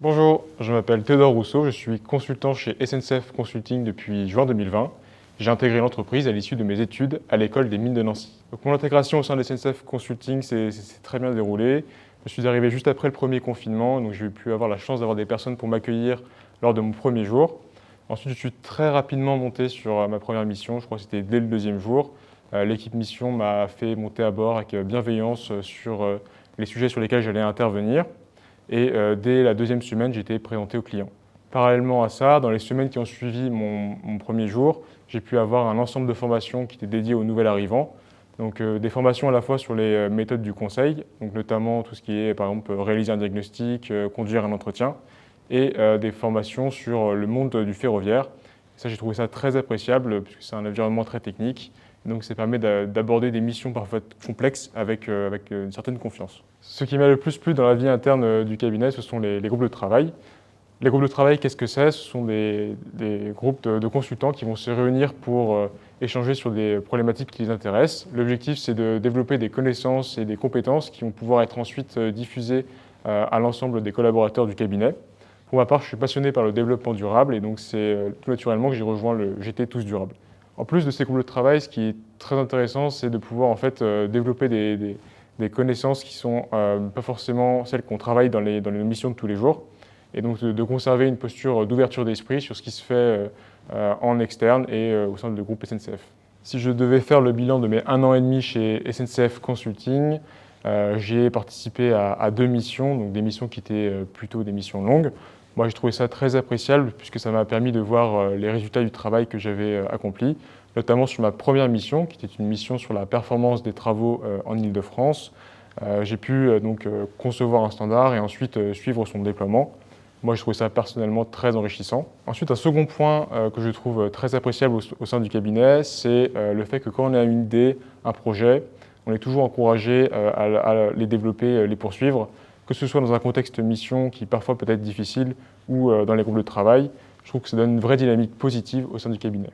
Bonjour, je m'appelle Théodore Rousseau, je suis consultant chez SNCF Consulting depuis juin 2020. J'ai intégré l'entreprise à l'issue de mes études à l'école des mines de Nancy. Donc mon intégration au sein de SNCF Consulting s'est très bien déroulée. Je suis arrivé juste après le premier confinement, donc j'ai pu avoir la chance d'avoir des personnes pour m'accueillir lors de mon premier jour. Ensuite, je suis très rapidement monté sur ma première mission, je crois que c'était dès le deuxième jour. L'équipe mission m'a fait monter à bord avec bienveillance sur les sujets sur lesquels j'allais intervenir. Et dès la deuxième semaine, j'ai été présenté au client. Parallèlement à ça, dans les semaines qui ont suivi mon premier jour, j'ai pu avoir un ensemble de formations qui étaient dédiées aux nouvel arrivants. Donc des formations à la fois sur les méthodes du conseil, donc notamment tout ce qui est par exemple réaliser un diagnostic, conduire un entretien, et des formations sur le monde du ferroviaire. Ça, j'ai trouvé ça très appréciable puisque c'est un environnement très technique. Donc ça permet d'aborder des missions parfois complexes avec une certaine confiance. Ce qui m'a le plus plu dans la vie interne du cabinet, ce sont les groupes de travail. Les groupes de travail, qu'est-ce que c'est? Ce sont des groupes de consultants qui vont se réunir pour échanger sur des problématiques qui les intéressent. L'objectif, c'est de développer des connaissances et des compétences qui vont pouvoir être ensuite diffusées à l'ensemble des collaborateurs du cabinet. Pour ma part, je suis passionné par le développement durable et donc c'est tout naturellement que j'ai rejoint le GT Tous Durables. En plus de ces groupes de travail, ce qui est très intéressant, c'est de pouvoir en fait développer des connaissances qui sont pas forcément celles qu'on travaille dans les missions de tous les jours, et donc de conserver une posture d'ouverture d'esprit sur ce qui se fait en externe et au sein du groupe SNCF. Si je devais faire le bilan de mes 1 an et demi chez SNCF Consulting, j'ai participé à 2 missions, donc des missions qui étaient plutôt des missions longues. Moi, j'ai trouvé ça très appréciable puisque ça m'a permis de voir les résultats du travail que j'avais accompli, notamment sur ma première mission, qui était une mission sur la performance des travaux en Île-de-France. J'ai pu donc concevoir un standard et ensuite suivre son déploiement. Moi, je trouve ça personnellement très enrichissant. Ensuite, un second point que je trouve très appréciable au sein du cabinet, c'est le fait que quand on a une idée, un projet, on est toujours encouragé à les développer, les poursuivre, que ce soit dans un contexte mission qui parfois peut être difficile ou dans les groupes de travail. Je trouve que ça donne une vraie dynamique positive au sein du cabinet.